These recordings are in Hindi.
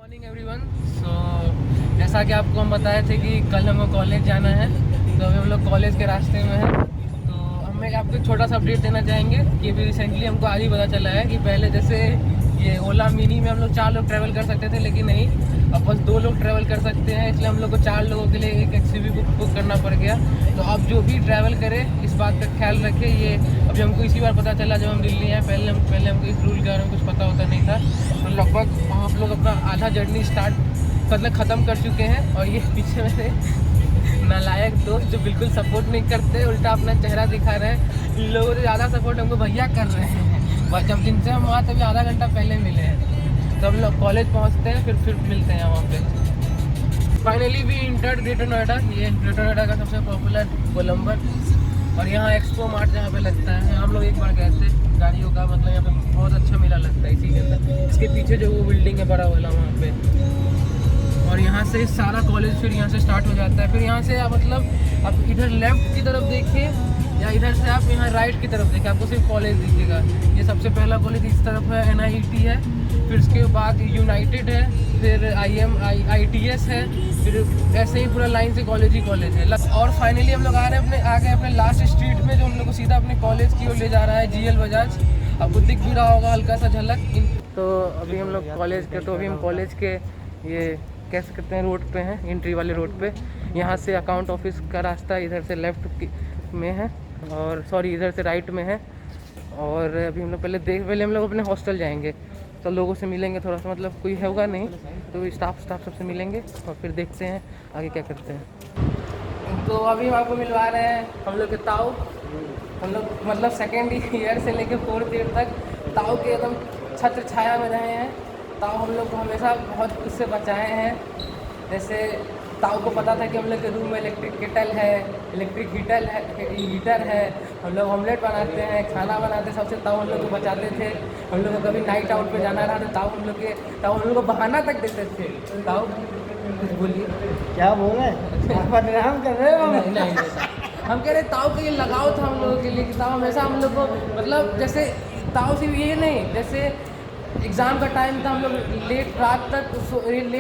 Morning everyone. सो जैसा कि आपको हम बताए थे कि कल हमको कॉलेज जाना है, तो अभी हम लोग कॉलेज के रास्ते में हैं। तो हम आपको एक छोटा सा अपडेट देना चाहेंगे कि अभी रिसेंटली हमको आज ही पता चला है कि पहले जैसे ये ओला मिनी में हम लोग 4 लोग ट्रैवल कर सकते थे, लेकिन नहीं, अब बस 2 लोग ट्रैवल कर सकते हैं। इसलिए हम लोग को 4 लोगों के लिए एक एक्सयूवी बुक करना पड़ गया। तो अब जो भी ट्रैवल करे इस बात का ख्याल रखे। ये अभी हमको इसी बार पता चला जब हम दिल्ली हैं। पहले हमको इस रूल के बारे में कुछ पता होता नहीं था। तो लगभग हम लोग अपना आधा जर्नी मतलब ख़त्म कर चुके हैं। और ये पीछे मेरे नालायक दोस्त जो बिल्कुल सपोर्ट नहीं करते, उल्टा अपना चेहरा दिखा रहे हैं। इन लोगों से ज़्यादा सपोर्ट हमको भैया कर रहे हैं। जब जिनसे हम वहाँ तभी आधा घंटा पहले मिले हैं। तो हम लोग कॉलेज पहुँचते हैं, फिर मिलते हैं वहाँ पे। Finally we entered greater Noida. ये ग्रेटर नोएडा का सबसे पॉपुलर गोलंबर, और यहाँ एक्सपो मार्ट जहाँ पे लगता है। हम लोग एक बार गए थे गाड़ियों का, मतलब यहाँ पे बहुत अच्छा मेला लगता है इसी के अंदर। इसके पीछे जो वो बिल्डिंग है बड़ा वाला वहाँ पे, और यहाँ से सारा कॉलेज फिर यहाँ से स्टार्ट हो जाता है। फिर यहाँ से आप मतलब आप इधर लेफ्ट की तरफ देखिए या इधर से आप यहाँ राइट की तरफ देखिए, आपको सिर्फ कॉलेज दिखेगा। ये सबसे पहला कॉलेज इस तरफ है, NIET है। फिर उसके बाद यूनाइटेड है, फिर ITS है। फिर ऐसे ही पूरा लाइन से कॉलेज ही कॉलेज है। और फाइनली हम लोग आ गए अपने लास्ट स्ट्रीट में, जो हम लोग को सीधा अपने कॉलेज की ओर ले जा रहा है, GL बजाज। आपको दिख भी रहा होगा हल्का सा झलक। तो अभी हम लोग कॉलेज के ये कह सकते हैं रोड पे हैं, एंट्री वाले रोड पे। यहाँ से अकाउंट ऑफिस का रास्ता इधर से लेफ्ट में है, और सॉरी इधर से राइट में है। और अभी हम लोग पहले हम लोग अपने हॉस्टल जाएंगे, तो लोगों से मिलेंगे थोड़ा सा, मतलब कोई होगा नहीं तो स्टाफ सबसे मिलेंगे, और फिर देखते हैं आगे क्या करते हैं। तो अभी हम आपको मिलवा रहे हैं हम लोग के ताऊ। हम लोग मतलब सेकेंड ईयर से लेकर 4th ईयर तक ताऊ के एकदम छत्र छाया में रहे हैं। ताऊ हम लोग को हमेशा बहुत कुछ से बचाए हैं। जैसे ताऊ को पता था कि हम लोग के रूम में इलेक्ट्रिक केटल है, इलेक्ट्रिक हीटर है। हम लोग ऑमलेट बनाते हैं, खाना बनाते हैं, सबसे ताऊ हम लोग को बचाते थे। हम लोग को कभी नाइट आउट पे जाना रहा तो ताऊ हम लोग को बहाना तक देते थे। ताऊ कुछ बोलिए। क्या बोल रहे हैं? बदनाम कर रहे हो? नहीं, हम कह रहे ताऊ का ये लगाव था हम लोगों के लिए कि ताऊ हमेशा हम लोग को, मतलब जैसे ताऊ सिर्फ ये नहीं, जैसे एग्ज़ाम का टाइम था, हम लोग लेट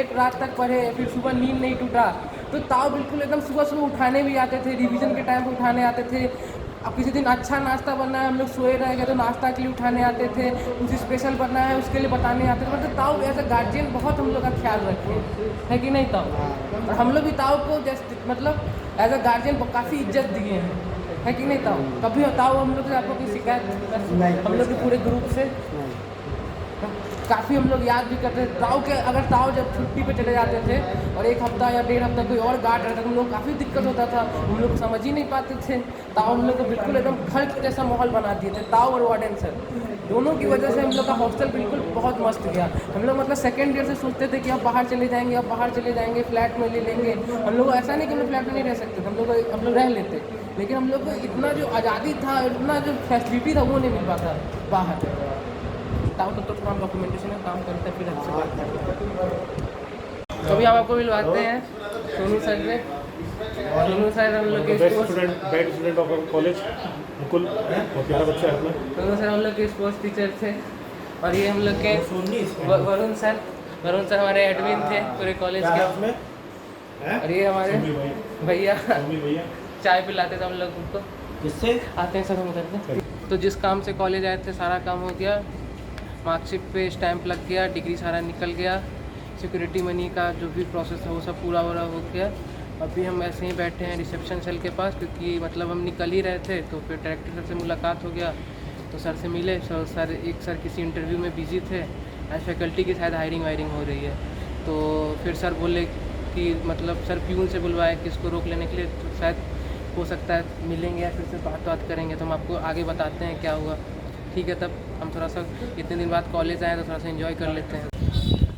रात तक पढ़े, फिर सुबह नींद नहीं टूटा, तो ताऊ बिल्कुल एकदम सुबह उठाने भी आते थे। रिवीजन के टाइम पे उठाने आते थे। अब किसी दिन अच्छा नाश्ता बनना है, हम लोग सोए रह गए तो नाश्ता के लिए उठाने आते थे। कुछ स्पेशल बनना है उसके लिए बताने आते थे। मतलब ताऊ एज अ गार्जियन बहुत हम लोग का ख्याल रखे है कि नहीं ताऊ? और हम लोग भी ताऊ को जैसे मतलब एज अ गार्जियन काफ़ी इज्जत दिए हैं, है कि नहीं ताऊ? कभी ताऊ हम लोग से आपको कोई शिकायत? हम लोग के पूरे ग्रुप से काफ़ी हम लोग याद भी करते थे ताऊ के। अगर ताऊ जब छुट्टी पे चले जाते थे और 1 हफ्ता या 1.5 हफ्ता कोई और गार्ड रहता था, हम लोग काफ़ी दिक्कत होता था, हम लोग समझ ही नहीं पाते थे। ताऊ हम लोग को बिल्कुल एकदम घर जैसा माहौल बना दिए थे, ताऊ और वार्डन सर दोनों की वजह से हम लोग का हॉस्टल बिल्कुल बहुत मस्त गया। हम लोग मतलब सेकेंड ईयर से सोचते थे कि अब बाहर चले जाएंगे, फ्लैट में ले लेंगे। हम लोग ऐसा नहीं कि हम लोग फ्लैट में नहीं रह सकते थे, हम लोग रह लेते, लेकिन हम लोग को इतना जो आज़ादी था, इतना जो फैसिलिटी था वो नहीं मिल पाता बाहर। ताऊ तो हम डॉक्यूमेंटेशन में काम करते हैं, फिर आपसे बात करते हैं। तो भी हम आपको मिलवाते हैं सोनू सर से। सोनू सर हम लोग के स्टूडेंट ऑफ कॉलेज मुकुल, और प्यारा बच्चा है अपना। सोनू सर हम लोग के स्पोर्ट्स टीचर थे। और ये हम लोग के वरुण सर हमारे एडमिन थे पूरे कॉलेज के। और ये हमारे भैया चाय पिलाते थे हम लोग को। किससे आते हैं सर हम करते। तो जिस काम से कॉलेज आए थे सारा काम हो गया, मार्कशीट पे स्टैंप लग गया, डिग्री सारा निकल गया, सिक्योरिटी मनी का जो भी प्रोसेस है वो सब पूरा हो गया। अभी हम ऐसे ही बैठे हैं रिसेप्शन सेल के पास, क्योंकि मतलब हम निकल ही रहे थे। तो फिर डायरेक्टर सर से मुलाकात हो गया, तो सर से मिले। सर किसी इंटरव्यू में बिजी थे, एज फैकल्टी की शायद हायरिंग हो रही है। तो फिर सर बोले कि मतलब सर प्यून से बुलवाए किसको रोक लेने के लिए, तो शायद हो सकता है मिलेंगे या फिर से बात करेंगे। तो हम आपको आगे बताते हैं क्या हुआ, ठीक है? तब हम थोड़ा सा इतने दिन बाद कॉलेज आए तो थोड़ा सा एंजॉय कर लेते हैं।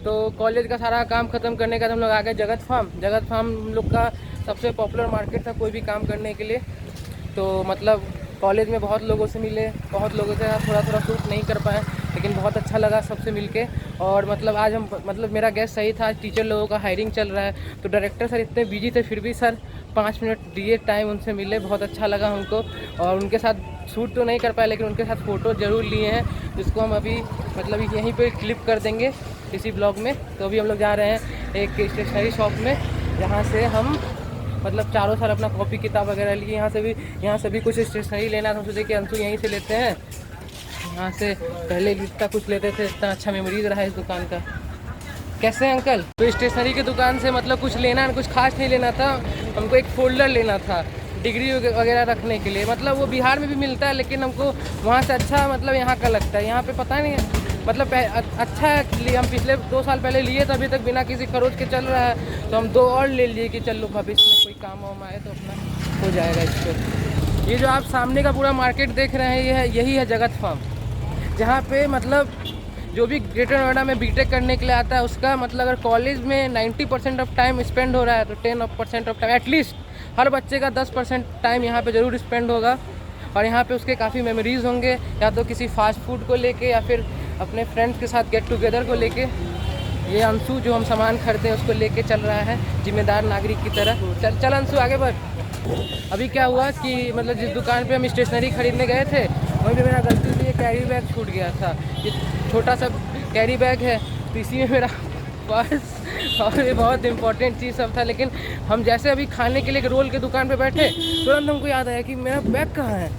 तो कॉलेज का सारा काम ख़त्म करने के बाद हम लोग आ गए जगत फार्म हम लोग का सबसे पॉपुलर मार्केट था कोई भी काम करने के लिए। तो मतलब कॉलेज में बहुत लोगों से मिले, बहुत लोगों से थोड़ा शूट नहीं कर पाए, लेकिन बहुत अच्छा लगा सबसे मिलके। और मतलब आज हम मेरा गेस्ट सही था, टीचर लोगों का हायरिंग चल रहा है। तो डायरेक्टर सर इतने बिजी थे, फिर भी सर 5 मिनट दिए टाइम, उनसे मिले, बहुत अच्छा लगा हमको। और उनके साथ शूट तो नहीं कर पाए, लेकिन उनके साथ फ़ोटो ज़रूर लिए हैं, जिसको हम अभी मतलब यहीं पे क्लिप कर देंगे। इसी ब्लॉग में। तो अभी हम लोग जा रहे हैं एक स्टेशनरी शॉप में, जहाँ से हम मतलब चारों साल अपना कॉपी किताब वगैरह लिए। यहाँ से भी कुछ स्टेशनरी लेना था, सोचे कि अंशु यहीं से लेते हैं। यहाँ से पहले इतना कुछ लेते थे, इतना अच्छा मेमोरीज रहा है इस दुकान का। कैसे हैं अंकल? तो स्टेशनरी की दुकान से मतलब कुछ लेना, कुछ खास नहीं लेना था हमको, एक फ़ोल्डर लेना था डिग्री वगैरह रखने के लिए। मतलब वो बिहार में भी मिलता है, लेकिन हमको वहाँ से अच्छा मतलब यहाँ का लगता है। यहाँ पे पता नहीं है मतलब अच्छा है। हम पिछले 2 साल पहले लिए थे, अभी तक बिना किसी खरोच के चल रहा है। तो हम 2 और ले लिए कि चलो भविष्य में कोई काम वाम आए तो अपना हो जाएगा इस पर। ये जो आप सामने का पूरा मार्केट देख रहे हैं, यही है जगत फार्म, जहाँ पे मतलब जो भी ग्रेटर नोएडा में बीटेक करने के लिए आता है उसका मतलब अगर कॉलेज में 90% ऑफ टाइम स्पेंड हो रहा है तो 10% ऑफ टाइम एटलीस्ट हर बच्चे का 10% टाइम यहाँ पे ज़रूर स्पेंड होगा। और यहाँ पे उसके काफ़ी मेमोरीज़ होंगे, या तो किसी फास्ट फूड को लेके या फिर अपने फ्रेंड्स के साथ गेट टुगेदर को लेके। ये अंशु जो हम सामान खरीदे उसको लेके चल रहा है जिम्मेदार नागरिक की तरह। चल अंशु आगे बढ़। अभी क्या हुआ कि मतलब जिस दुकान पे हम स्टेशनरी खरीदने गए थे वहीं पे मेरा गलती से ये कैरी बैग छूट गया था। ये छोटा सा कैरी बैग है, तो इसी में मेरा पर्स और ये बहुत इंपॉर्टेंट चीज़ सब था। लेकिन हम जैसे अभी खाने के लिए रोल के दुकान पे बैठे, तुरंत हमको याद आया कि मेरा बैग कहाँ है,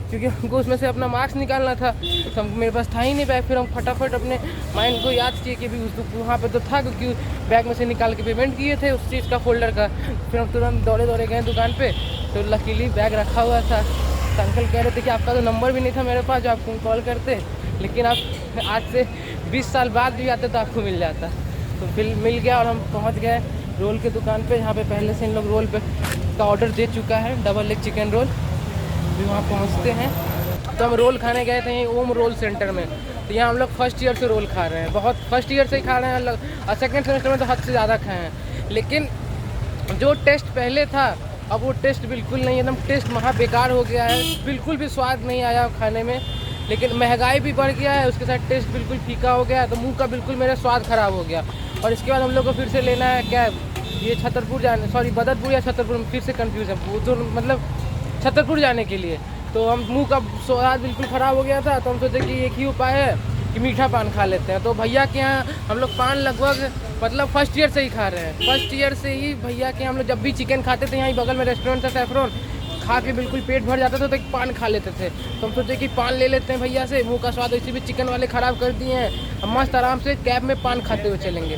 क्योंकि हमको उसमें से अपना मार्क्स निकालना था। तो मेरे पास था ही नहीं बैग। फिर हम फटाफट अपने माइंड को याद किए कि भी वहाँ पे तो था, क्योंकि बैग में से निकाल के पेमेंट किए थे उस चीज़ का फ़ोल्डर का। फिर हम तुरंत दौड़े गए दुकान पे, तो लकीली बैग रखा हुआ था। तो अंकल कह रहे थे कि आपका तो नंबर भी नहीं था मेरे पास जो आपको कॉल करते, लेकिन आप आज से 20 साल बाद भी आते तो आपको मिल जाता। तो फिर मिल गया और हम पहुँच गए रोल के दुकान पे, जहाँ पे पहले से इन लोग रोल पे का ऑर्डर दे चुका है, डबल लेग चिकन रोल। भी वहाँ पहुँचते हैं तो हम रोल खाने गए थे ओम रोल सेंटर में। तो यहाँ हम लोग फर्स्ट ईयर से रोल खा रहे हैं, बहुत फर्स्ट ईयर से ही खा रहे हैं, और सेकेंड सेमेस्टर में तो हद से ज़्यादा खाए हैं। लेकिन जो टेस्ट पहले था अब वो टेस्ट बिल्कुल नहीं, एकदम टेस्ट महा बेकार हो गया है, बिल्कुल भी स्वाद नहीं आया खाने में। लेकिन महंगाई भी बढ़ गया है, उसके साथ टेस्ट बिल्कुल फीका हो गया, तो मुंह का बिल्कुल मेरा स्वाद ख़राब हो गया। और इसके बाद हम लोग को फिर से लेना है कैब, ये छतरपुर जाने, सॉरी बदरपुर या छतरपुर में फिर से कन्फ्यूज़ है वो तो, मतलब छतरपुर जाने के लिए। तो हम मुंह का स्वाद बिल्कुल ख़राब हो गया था, तो हम सोचे कि एक ही उपाय है कि मीठा पान खा लेते हैं। तो भैया के यहाँ हम लोग पान लगभग मतलब फर्स्ट ईयर से ही खा रहे हैं। फर्स्ट ईयर से ही भैया के हम लोग जब भी चिकन खाते थे, यहाँ बगल में रेस्टोरेंट था सैफरॉन, खा के बिल्कुल पेट भर जाता था तो एक पान खा लेते थे। तो हम सोचे कि पान ले लेते हैं भैया से, मुँह का स्वाद वैसे भी चिकन वाले ख़राब कर दिए हैं, हम मस्त आराम से कैब में पान खाते हुए चलेंगे।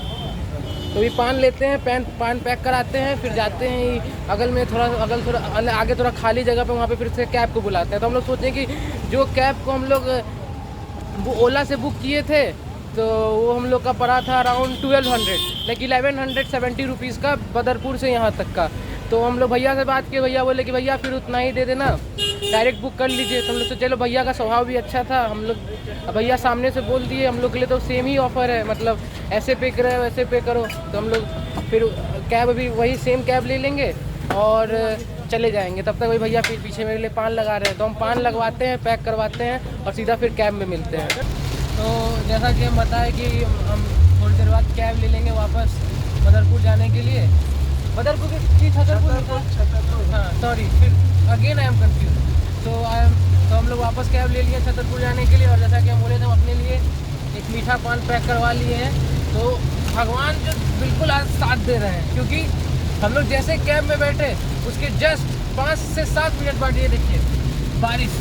तो भी पान लेते हैं, पान पैक कराते हैं, फिर जाते हैं अगल में थोड़ा आगे थोड़ा खाली जगह पे, वहाँ पे फिर से कैब को बुलाते हैं। तो हम लोग सोचें कि जो कैब को हम लोग वो ओला से बुक किए थे तो वो हम लोग का पड़ा था अराउंड 1200, लाइक 1170 रुपीज़ का बदरपुर से यहाँ तक का। तो हम लोग भैया से बात किए, भैया बोले कि भैया फिर उतना ही दे देना, डायरेक्ट बुक कर लीजिए। तो हम लोग तो चलो, भैया का स्वभाव भी अच्छा था, हम लोग भैया सामने से बोल दिए हम लोग के लिए तो सेम ही ऑफ़र है, मतलब ऐसे पे करो वैसे पे करो। तो हम लोग फिर कैब अभी वही सेम कैब ले लेंगे और चले जाएंगे। तब तक वही भैया फिर पीछे मेरे लिए पान लगा रहे हैं, तो हम पान लगवाते हैं, पैक करवाते हैं और सीधा फिर कैब में मिलते हैं। तो जैसा कि हम बताएं कि हम थोड़ी देर बाद कैब ले लेंगे वापस बदरपुर जाने के लिए। बदरपुर की छतरपुर, हाँ सॉरी, फिर अगेन आई एम कन्फ्यूज। तो हम लोग वापस कैब ले लिए छतरपुर जाने के लिए। और जैसा कि हम बोले थे, हम अपने लिए एक मीठा पान पैक करवा लिए हैं। तो भगवान जो बिल्कुल आज साथ दे रहे हैं, क्योंकि हम लोग जैसे कैब में बैठे उसके जस्ट 5 से 7 मिनट बाद ये देखिए बारिश,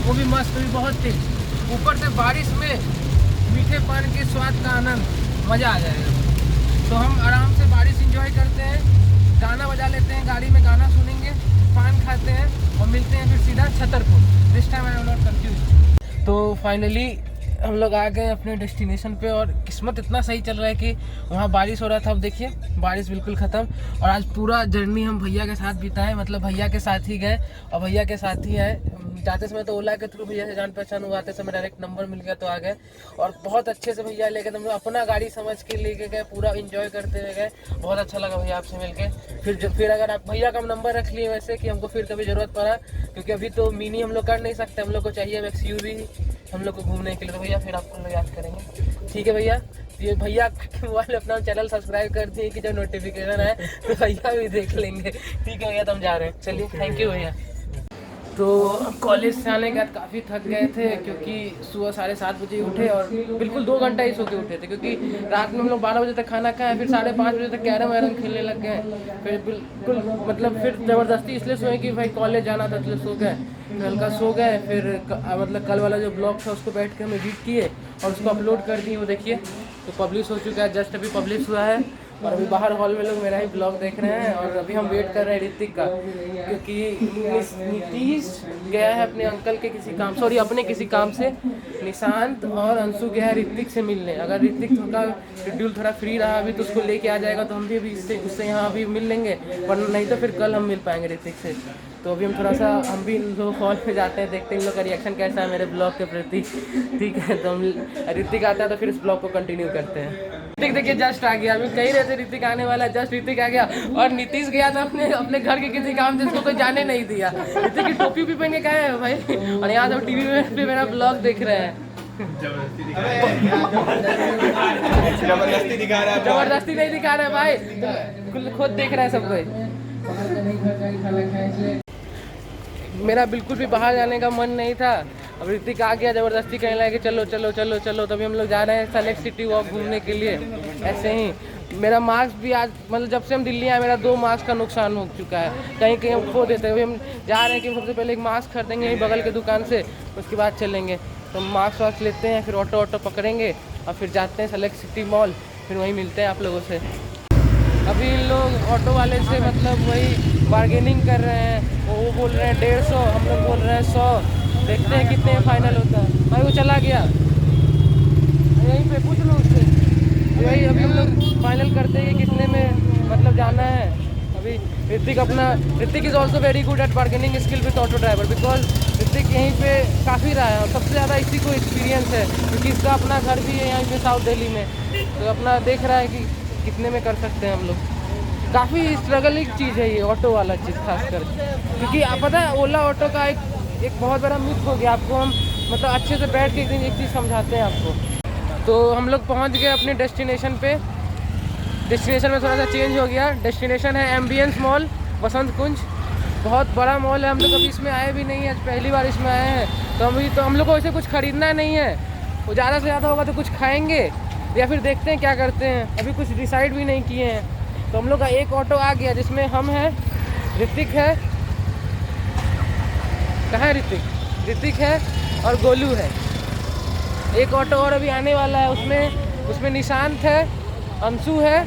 वो भी मस्त, भी बहुत तेज, ऊपर से बारिश में मीठे पान के स्वाद का आनंद, मज़ा आ जाएगा। तो हम आराम से बारिश एंजॉय करते हैं, गाना बजा लेते हैं, गाड़ी में गाना सुनेंगे, पान खाते हैं और मिलते हैं फिर सीधा Chhatarpur. This time I am not confuse. तो फाइनली हम लोग आ गए अपने डेस्टिनेशन पे, और किस्मत इतना सही चल रहा है कि वहाँ बारिश हो रहा था, अब देखिए बारिश बिल्कुल ख़त्म। और आज पूरा जर्नी हम भैया के साथ बिताए, मतलब भैया के साथ ही गए और भैया के साथ ही आए। जाते समय तो ओला के थ्रू भैया से जान पहचान हुआ, आते समय डायरेक्ट नंबर मिल गया तो आ गए। और बहुत अच्छे से भैया लेके हम अपना गाड़ी समझ के लेके गए, पूरा इंजॉय करते हुए गए। बहुत अच्छा लगा भैया आपसे मिलके। फिर अगर आप भैया का नंबर रख लिए वैसे कि हमको फिर कभी ज़रूरत पड़ा, क्योंकि अभी तो मिनी हम लोग कर नहीं सकते, हम लोग को चाहिए XUV हम लोग को घूमने के लिए। तो भैया फिर आपको लोग याद करेंगे, ठीक है भैया। ये भैया मोबाइल अपना चैनल सब्सक्राइब कर दिए कि जब नोटिफिकेशन आए तो भैया भी देख लेंगे, ठीक है भैया। तो हम जा रहे हैं, चलिए, थैंक यू भैया। तो कॉलेज से आने के बाद काफ़ी थक गए थे क्योंकि सुबह 7:30 बजे उठे और बिल्कुल 2 घंटा ही सो के उठे थे क्योंकि रात में हम लोग 12 बजे तक खाना खाए, फिर 5:30 बजे तक कैरम वैरम खेलने लग गए। फिर बिल्कुल मतलब फिर ज़बरदस्ती इसलिए सोए कि भाई कॉलेज जाना था इसलिए सो गए, फिर हल्का सो गए। फिर मतलब कल वाला जो ब्लॉग था उसको बैठ के हम एडिट किए और उसको अपलोड कर दिए। वो देखिए तो पब्लिश हो चुका है, जस्ट अभी पब्लिश हुआ है। और अभी बाहर हॉल में लोग मेरा ही ब्लॉग देख रहे हैं और अभी हम वेट कर रहे हैं ऋतिक का, क्योंकि नीतीश गया है अपने अंकल के किसी काम, सॉरी अपने किसी काम से। निशांत और अंशु गया है ऋतिक से मिलने। अगर ऋतिक का शेड्यूल थोड़ा फ्री रहा अभी तो उसको लेके आ जाएगा तो हम भी अभी उससे यहाँ अभी मिल लेंगे, वरना नहीं तो फिर कल हम मिल पाएंगे ऋतिक से। तो अभी हम थोड़ा सा हम भी लोग हॉल पे जाते हैं, देखते हैं इन लोग का रिएक्शन कैसा है मेरे ब्लॉग के प्रति। ठीक है, तो हम ऋतिक आता है तो फिर इस ब्लॉग को कंटिन्यू करते हैं। ऋतिक देखिए जस्ट आ गया, अभी कह रहे थे ऋतिक आने वाला, जस्ट ऋतिक आ गया। और नीतीश गया था अपने घर के किसी काम से, उसको कोई जाने नहीं दिया। ऋतिक की टोपी भी पहन के गए हैं भाई, और यहाँ से टीवी में भी मेरा ब्लॉग देख रहे हैं। जबरदस्ती दिखा रहा है, जबरदस्ती नहीं दिखा रहे भाई, तो खुद देख रहा है सब कोई। मेरा बिल्कुल भी बाहर जाने का मन नहीं था, अब ऋतिक आ गया ज़बरदस्ती कहने लगा कि चलो चलो चलो चलो। तभी हम लोग जा रहे हैं सेलेक्ट सिटी वॉक घूमने के लिए। ऐसे ही मेरा मास्क भी आज मतलब जब से हम दिल्ली आए मेरा 2 मास्क का नुकसान हो चुका है, कहीं कहीं हम खो देते हैं। हम जा रहे हैं कि सबसे पहले एक मास्क खरीदेंगे यहीं बगल के दुकान से, उसके बाद चलेंगे। तो मास्क वास्क लेते हैं, फिर ऑटो पकड़ेंगे और फिर जाते हैं सेलेक्ट सिटी मॉल, फिर वहीं मिलते हैं आप लोगों से। अभी इन लोग ऑटो वाले से मतलब वही बार्गेनिंग कर रहे हैं, वो बोल रहे हैं 150, हम लोग बोल रहे हैं 100। देखते हैं कितने फाइनल होता है। भाई वो चला गया, यहीं पे पूछ लो उससे। वही अभी हम लोग फाइनल करते हैं कि कितने में मतलब जाना है। अभी Hrithik is also very good at bargaining skill with auto driver, because Hrithik यहीं पे काफ़ी रहा है और सबसे ज़्यादा इसी को एक्सपीरियंस है क्योंकि इसका अपना घर भी है यहीं पे साउथ दिल्ली में। तो अपना देख रहा है कि कितने में कर सकते हैं हम लोग। काफ़ी स्ट्रगलिंग चीज़ है ये ऑटो वाला चीज़ खासकर, क्योंकि आप पता है ओला ऑटो का एक बहुत बड़ा मिथ हो गया। आपको हम मतलब अच्छे से बैठ के एक चीज़ समझाते हैं आपको। तो हम लोग पहुंच गए अपने डेस्टिनेशन पे। डेस्टिनेशन में थोड़ा सा चेंज हो गया। डेस्टिनेशन है एम्बियंस मॉल बसंत कुंज, बहुत बड़ा मॉल है। हम लोग अभी इसमें आए भी नहीं है, पहली बार इसमें आए हैं। तो हम लोग को वैसे कुछ ख़रीदना नहीं है, वो ज़्यादा से ज़्यादा होगा तो कुछ खाएँगे या फिर देखते हैं क्या करते हैं। अभी कुछ डिसाइड भी नहीं किए हैं। तो हम लोग का एक ऑटो आ गया जिसमें हम हैं, ऋतिक है, कहाँ है ऋतिक है और गोलू है। एक ऑटो और अभी आने वाला है, उसमें निशांत है, अंशु है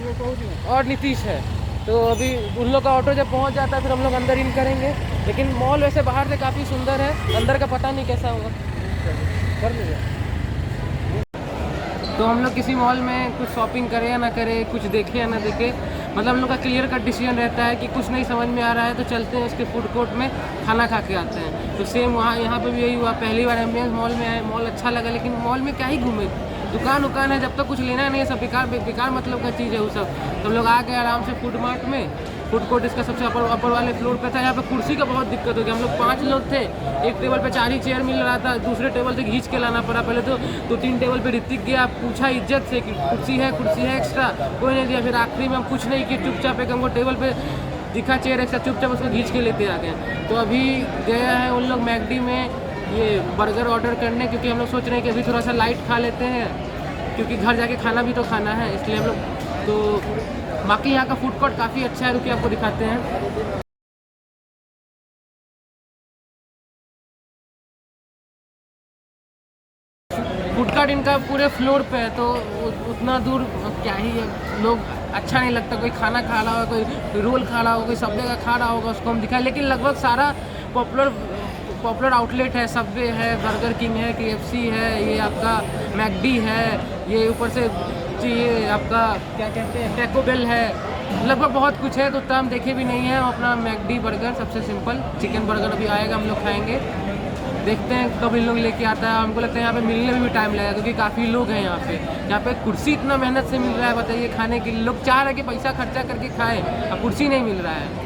और नीतीश है। तो अभी उन लोग का ऑटो जब पहुंच जाता है फिर हम लोग अंदर इन करेंगे। लेकिन मॉल वैसे बाहर से काफ़ी सुंदर है, अंदर का पता नहीं कैसा होगा, कर लीजिए। तो हम लोग किसी मॉल में कुछ शॉपिंग करें या ना करें, कुछ देखें या ना देखें, मतलब हम लोग का क्लियर कट डिसीजन रहता है कि कुछ नहीं समझ में आ रहा है तो चलते हैं उसके फूड कोर्ट में खाना खा के आते हैं। तो सेम यहाँ पे भी यही हुआ। पहली बार एम्बियंस मॉल में आए, मॉल अच्छा लगा, लेकिन मॉल में क्या ही घूमे, दुकान है, जब तक कुछ लेना नहीं है सब बेकार मतलब का चीज़ है वो सब। तो हम लोग आ गए आराम से फूड मार्ट में। फूड कोर्ट इसका सबसे अपर वाले फ्लोर पे था। यहाँ पे कुर्सी का बहुत दिक्कत हो गया। हम लोग 5 लोग थे, एक टेबल पे 4 ही चेयर मिल रहा था, दूसरे टेबल से खींच के लाना पड़ा। पहले तो 2-3 टेबल पे ऋतिक गया, पूछा इज्जत से कि कुर्सी है एक्स्ट्रा, कोई नहीं दिया। फिर आखिरी में हम कुछ नहीं किए, चुपचाप एक हमको टेबल पे दिखा चेयर एक्स्ट्रा, चुपचाप उसको खींच के लेते आ गए। तो अभी गया है उन लोग मैकडी में ये बर्गर ऑर्डर करने, क्योंकि हम लोग सोच रहे हैं कि अभी थोड़ा सा लाइट खा लेते हैं क्योंकि घर जाके खाना भी तो खाना है, इसलिए हम लोग। तो बाकी यहाँ का फूड कोर्ट काफ़ी अच्छा है, रुकिए आपको दिखाते हैं। फूड कोर्ट इनका पूरे फ्लोर पे है, तो उतना दूर क्या ही है, लोग अच्छा नहीं लगता। कोई खाना खा रहा होगा, कोई रोल खा रहा होगा, कोई सबवे का खा रहा होगा, उसको हम दिखाएं। लेकिन लगभग सारा पॉपुलर आउटलेट है, सबवे है, बर्गर किंग है, KFC है, ये आपका मैकडी है, ये ऊपर से ये आपका क्या कहते हैं टैको बेल है, लगभग बहुत कुछ है। तो उतना हम देखे भी नहीं है। अपना मैकडी बर्गर सबसे सिंपल, चिकन बर्गर अभी आएगा, हम लोग खाएंगे, देखते हैं कब इन लोग लेके आता है। हमको लगता है यहाँ पे मिलने में भी टाइम लगेगा क्योंकि काफ़ी लोग हैं यहाँ पे कुर्सी इतना मेहनत से मिल रहा है, बताइए, खाने के लिए। लोग चाह रहे हैं कि पैसा खर्चा करके खाएं, अब कुर्सी नहीं मिल रहा है।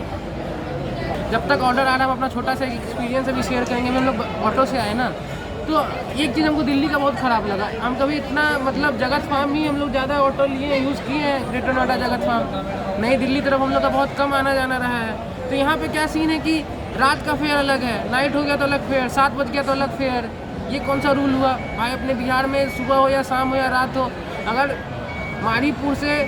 जब तक ऑर्डर आ रहा है हम अपना छोटा सा एक्सपीरियंस अभी शेयर करेंगे। हम लोग ऑटो से आए ना, तो एक चीज़ हमको दिल्ली का बहुत ख़राब लगा। हम कभी इतना मतलब जगत फार्म ही हम लोग ज़्यादा ऑटो लिए यूज़ किए हैं, ग्रेटर नोएडा जगत फार्म, नई दिल्ली तरफ हम लोग का बहुत कम आना जाना रहा है। तो यहाँ पे क्या सीन है कि रात का फेयर अलग है, नाइट हो गया तो अलग फेयर, 7 बज गया तो अलग फेयर। ये कौन सा रूल हुआ भाई? अपने बिहार में सुबह हो या शाम हो या रात हो, अगर मारीपुर से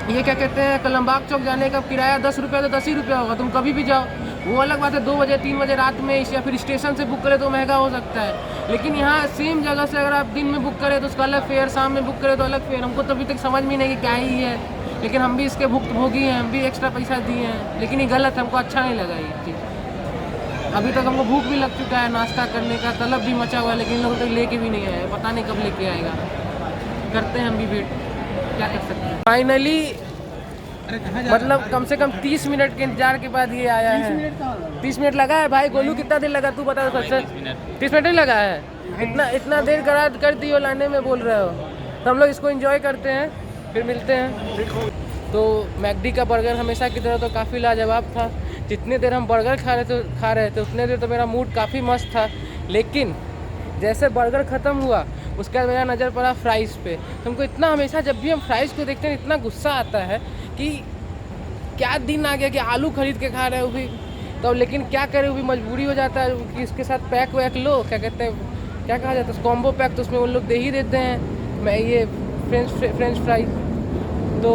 ये क्या कहते हैं कलमबाग चौक जाने का किराया 10 रुपया तो 10 ही रुपया होगा, तुम कभी भी जाओ। वो अलग बात है 2 बजे 3 बजे रात में या फिर स्टेशन से बुक करें तो महंगा हो सकता है, लेकिन यहाँ सेम जगह से अगर आप दिन में बुक करें तो उसका अलग फेयर, शाम में बुक करें तो अलग फेयर। हमको तो अभी तक समझ में नहीं कि क्या ही है, लेकिन हम भी इसके भुक्तभोगी हैं, हम भी एक्स्ट्रा पैसा दिए हैं, लेकिन ये गलत है, हमको अच्छा नहीं लगा ये चीज़। अभी तक हमको भूख भी लग चुका है, नाश्ता करने का तलब भी मचा हुआ है, लेकिन इन लोगों तक लेके भी नहीं आया, पता नहीं कब लेके आएगा। करते हैं हम भी वेट, क्या कर सकते हैं। फाइनली मतलब कम से कम 30 मिनट के इंतजार के बाद ये आया है। 30 मिनट लगा है भाई। गोलू कितना देर लगा तू बता सबसे? 30 मिनट ही लगा है। इतना देर कर दियो लाने में बोल रहे हो। तो हम लोग इसको एंजॉय करते हैं, फिर मिलते हैं। तो मैकडी का बर्गर हमेशा की तरह तो काफ़ी लाजवाब था। जितनी देर हम बर्गर खा रहे थे उतने देर तो मेरा मूड काफ़ी मस्त था, लेकिन जैसे बर्गर ख़त्म हुआ उसके बाद मेरा नज़र पड़ा फ्राइज़ पे। हमको इतना हमेशा जब भी हम फ्राइज़ को देखते हैं इतना गुस्सा आता है कि क्या दिन आ गया कि आलू खरीद के खा रहे हो भी तो, लेकिन क्या करें वो भी मजबूरी हो जाता है कि इसके साथ पैक वैक लो, क्या कहते हैं, क्या कहा जाता है, कॉम्बो पैक, तो उसमें वो लोग दे ही देते हैं। मैं ये फ्रेंच फ्राइज। तो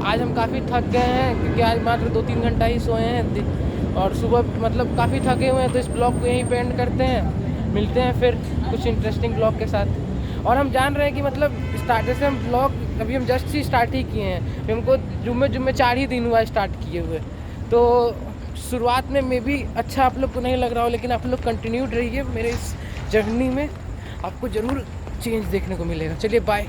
आज हम काफ़ी थक गए हैं क्योंकि आज मात्र 2-3 घंटा ही सोए हैं और सुबह मतलब काफ़ी थके हुए हैं। तो इस ब्लॉग को यहीं पे एंड करते हैं, मिलते हैं फिर कुछ इंटरेस्टिंग ब्लॉग के साथ। और हम जान रहे हैं कि मतलब जैसे हम ब्लॉग अभी हम जस्ट ही स्टार्ट ही किए हैं, हमको जुम्मे 4 ही दिन हुआ स्टार्ट किए हुए। तो शुरुआत में मे भी अच्छा आप लोग को नहीं लग रहा हो, लेकिन आप लोग कंटिन्यूड रहिए मेरे इस जर्नी में, आपको ज़रूर चेंज देखने को मिलेगा। चलिए बाय।